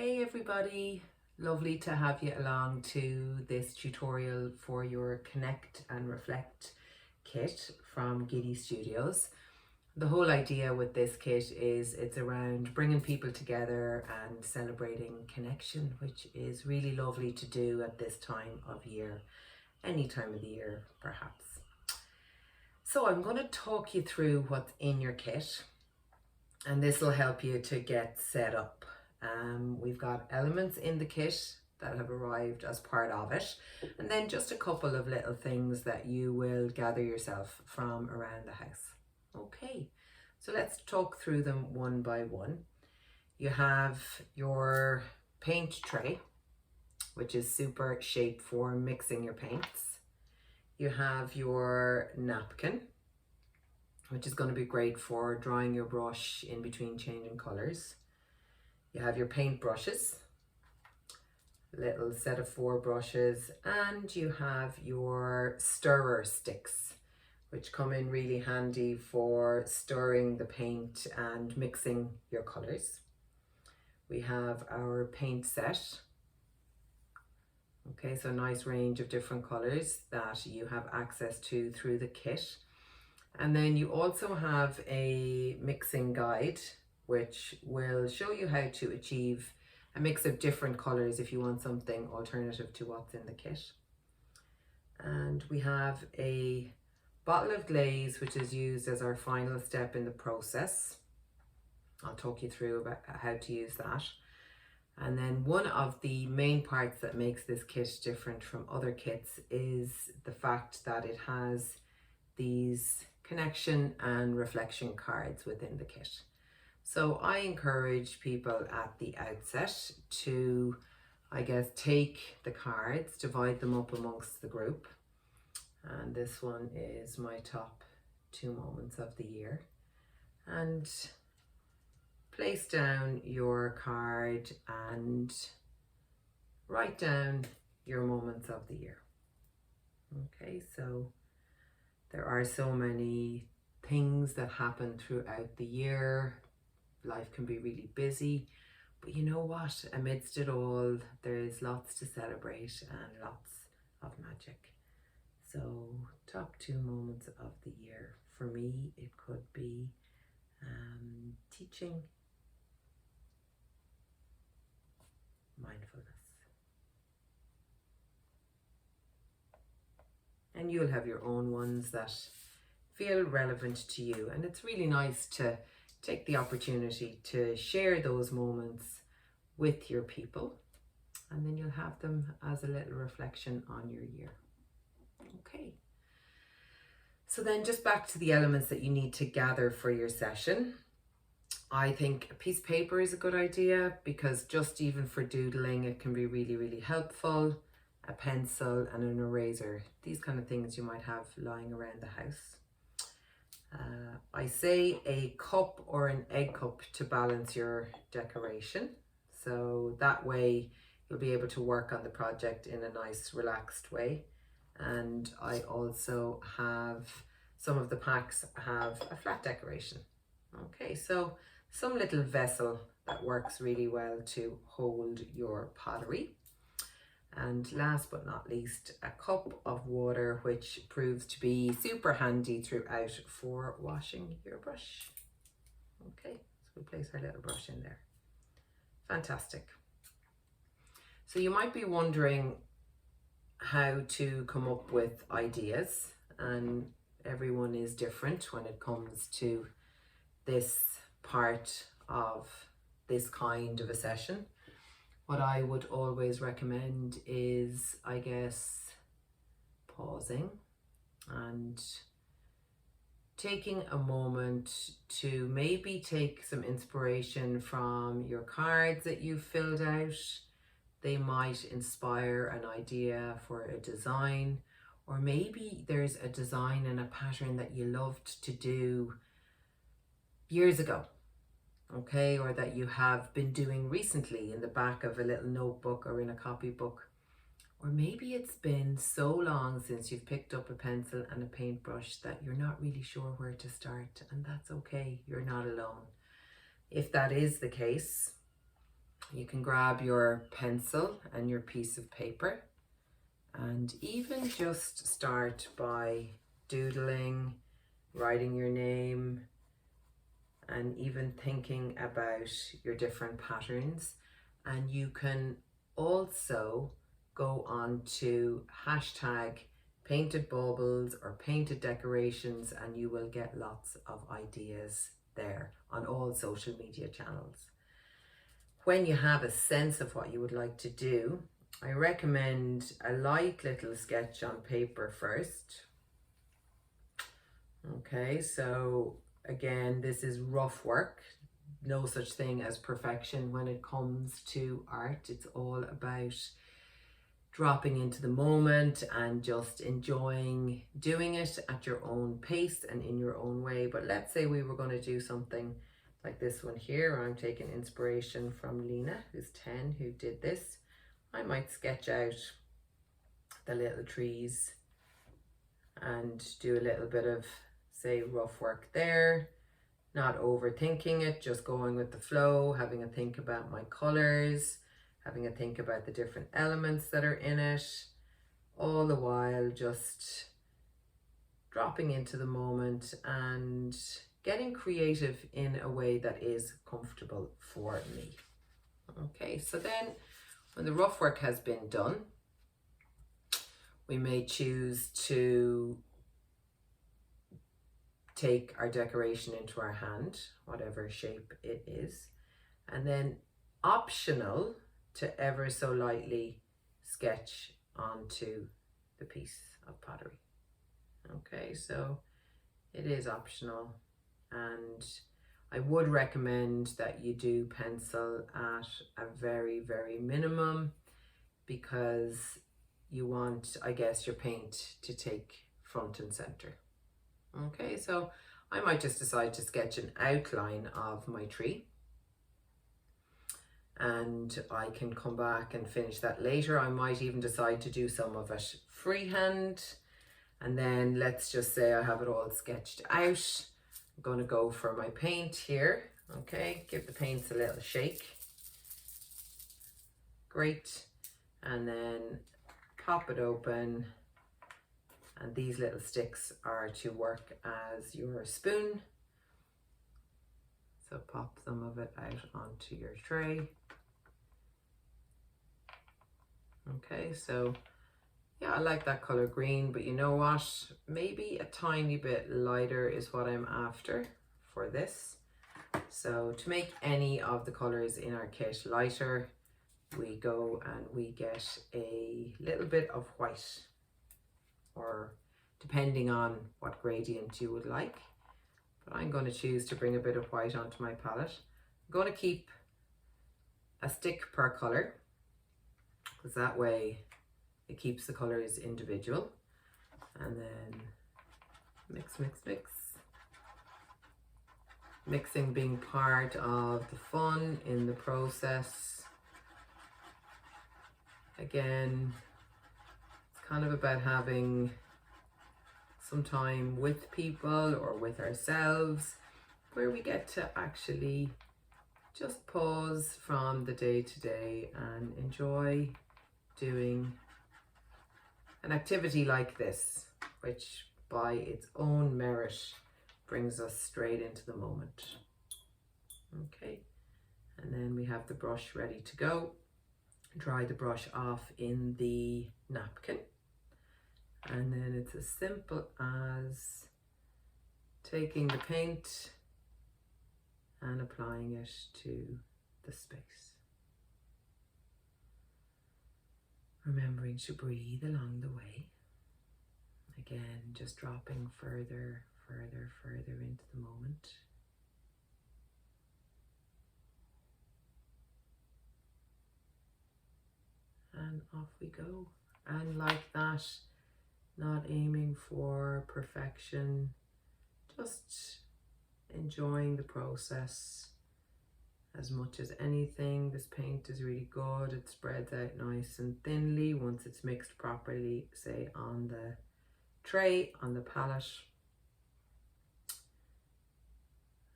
Hey everybody, lovely to have you along to this tutorial for your Connect and Reflect kit from Giddy Studios. The whole idea with this kit is it's around bringing people together and celebrating connection, which is really lovely to do at this time of year, any time of the year perhaps. So I'm going to talk you through what's in your kit, and this will help you to get set up. We've got elements in the kit that have arrived as part of it, and then just a couple of little things that you will gather yourself from around the house. Okay, so let's talk through them one by one. You have your paint tray, which is super shape for mixing your paints. You have your napkin, which is going to be great for drying your brush in between changing colours. You have your paint brushes, a little set of 4 brushes, and you have your stirrer sticks, which come in really handy for stirring the paint and mixing your colours. We have our paint set. Okay, so a nice range of different colours that you have access to through the kit. And then you also have a mixing guide, which will show you how to achieve a mix of different colours if you want something alternative to what's in the kit. And we have a bottle of glaze, which is used as our final step in the process. I'll talk you through about how to use that. And then one of the main parts that makes this kit different from other kits is the fact that it has these connection and reflection cards within the kit. So I encourage people at the outset to, take the cards, divide them up amongst the group. And this one is my top 2 moments of the year. And place down your card and write down your moments of the year. Okay, so there are so many things that happen throughout the year. Life can be really busy, but you know what? Amidst it all, there's lots to celebrate and lots of magic. So top 2 moments of the year. For me, it could be teaching, mindfulness. And you'll have your own ones that feel relevant to you. And it's really nice to take the opportunity to share those moments with your people. And then you'll have them as a little reflection on your year. Okay. So then just back to the elements that you need to gather for your session. I think a piece of paper is a good idea because just even for doodling, it can be really, really helpful. A pencil and an eraser. These kind of things you might have lying around the house. I say a cup or an egg cup to balance your decoration. So that way you'll be able to work on the project in a nice relaxed way. And I also have, some of the packs have a flat decoration. Okay, so some little vessel that works really well to hold your pottery. And last but not least, a cup of water, which proves to be super handy throughout for washing your brush. Okay, so we place our little brush in there. Fantastic. So you might be wondering how to come up with ideas, and everyone is different when it comes to this part of this kind of a session. What I would always recommend is, pausing and taking a moment to maybe take some inspiration from your cards that you've filled out. They might inspire an idea for a design, or maybe there's a design and a pattern that you loved to do years ago. Okay, or that you have been doing recently in the back of a little notebook or in a copybook. Or maybe it's been so long since you've picked up a pencil and a paintbrush that you're not really sure where to start, and that's okay, you're not alone. If that is the case, You can grab your pencil and your piece of paper and even just start by doodling, writing your name, and even thinking about your different patterns. And you can also go on to hashtag painted baubles or painted decorations, and you will get lots of ideas there on all social media channels. When you have a sense of what you would like to do, I recommend a light little sketch on paper first. Okay, so again, this is rough work. No such thing as perfection when it comes to art. It's all about dropping into the moment and just enjoying doing it at your own pace and in your own way. But let's say we were going to do something like this one here. I'm taking inspiration from Lena, who's 10, who did this. I might sketch out the little trees and do a little bit of, say, rough work there. Not overthinking it, just going with the flow, having a think about my colors, having a think about the different elements that are in it, all the while just dropping into the moment and getting creative in a way that is comfortable for me. Okay, so then when the rough work has been done, we may choose to take our decoration into our hand, whatever shape it is, and then optional to ever so lightly sketch onto the piece of pottery. Okay, so it is optional, and I would recommend that you do pencil at a very, very minimum, because you want, I guess, your paint to take front and center. Okay, so I might just decide to sketch an outline of my tree, and I can come back and finish that later. I might even decide to do some of it freehand, and then let's just say I have it all sketched out. I'm going to go for my paint here. Okay, give the paints a little shake. Great. And then pop it open, and these little sticks are to work as your spoon. So pop some of it out onto your tray. Okay, so yeah, I like that color green, but you know what? Maybe a tiny bit lighter is what I'm after for this. So to make any of the colors in our kit lighter, we go and we get a little bit of white, or depending on what gradient you would like. But I'm going to choose to bring a bit of white onto my palette. I'm going to keep a stick per color, because that way it keeps the colors individual. And then mix, mix, mix. Mixing being part of the fun in the process. Again, it's kind of about having some time with people or with ourselves where we get to actually just pause from the day to day and enjoy doing an activity like this, which by its own merit brings us straight into the moment. Okay, and then we have the brush ready to go. Dry the brush off in the napkin, and then it's as simple as taking the paint and applying it to the space. Remembering to breathe along the way. Again, just dropping further, further, further into the moment. And off we go. And like that, not aiming for perfection, just enjoying the process as much as anything. This paint is really good. It spreads out nice and thinly once it's mixed properly, say on the tray, on the palette.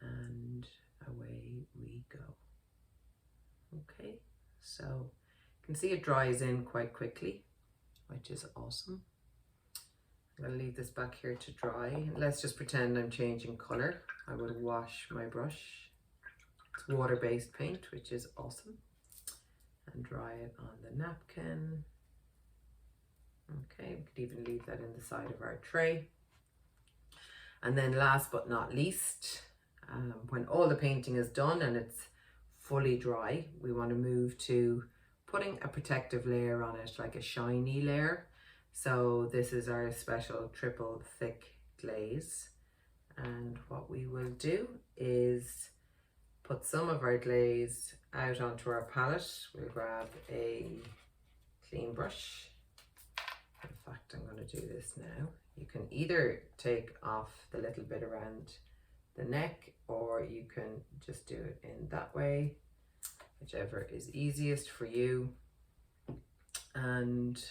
And away we go. Okay, so you can see it dries in quite quickly, which is awesome. I'm going to leave this back here to dry. Let's just pretend I'm changing color. I will wash my brush. It's water-based paint, which is awesome. And dry it on the napkin. Okay, we could even leave that in the side of our tray. And then last but not least, when all the painting is done and it's fully dry, we want to move to putting a protective layer on it, like a shiny layer. So this is our special triple thick glaze. And what we will do is put some of our glaze out onto our palette. We'll grab a clean brush. In fact, I'm going to do this now. You can either take off the little bit around the neck, or you can just do it in that way, whichever is easiest for you. And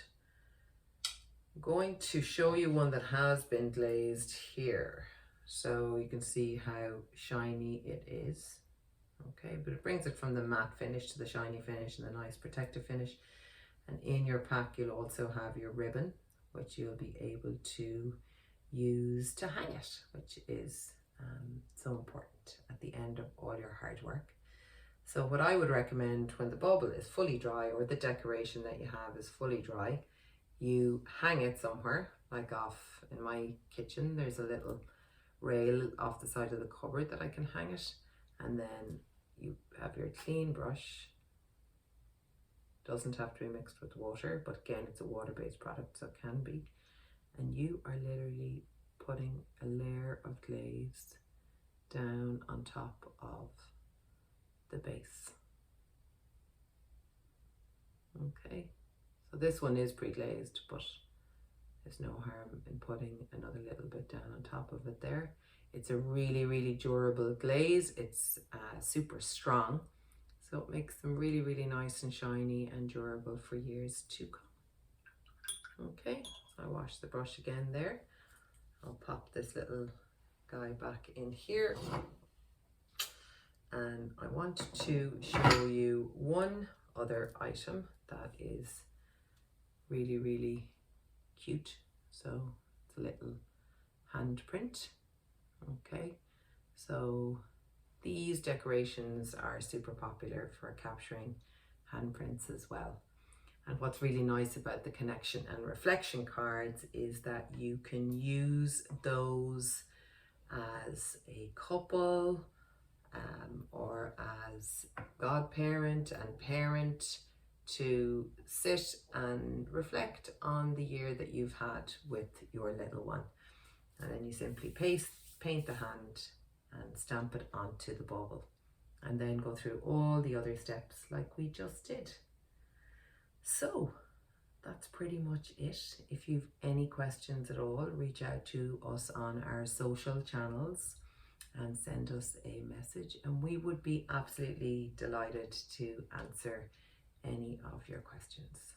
I'm going to show you one that has been glazed here, so you can see how shiny it is. Okay, but it brings it from the matte finish to the shiny finish and the nice protective finish. And in your pack you'll also have your ribbon, which you'll be able to use to hang it, which is so important at the end of all your hard work. So what I would recommend, when the bauble is fully dry, or the decoration that you have is fully dry, you hang it somewhere, like off in my kitchen there's a little rail off the side of the cupboard that I can hang it, and then you have your clean brush. Doesn't have to be mixed with water, but again, it's a water-based product, so it can be. And you are literally putting a layer of glaze down on top of the base. Okay, so this one is pre-glazed, but there's no harm in putting another little bit down on top of it there. It's a really, really durable glaze. It's super strong. So it makes them really, really nice and shiny and durable for years to come. Okay, so I wash the brush again there. I'll pop this little guy back in here. And I want to show you one other item that is really, really cute. So it's a little handprint. Okay, so these decorations are super popular for capturing handprints as well. And what's really nice about the connection and reflection cards is that you can use those as a couple or as godparent and parent to sit and reflect on the year that you've had with your little one. And then you simply paint the hand and stamp it onto the bauble, and then go through all the other steps like we just did. So that's pretty much it. If you've any questions at all, reach out to us on our social channels and send us a message, and we would be absolutely delighted to answer any of your questions.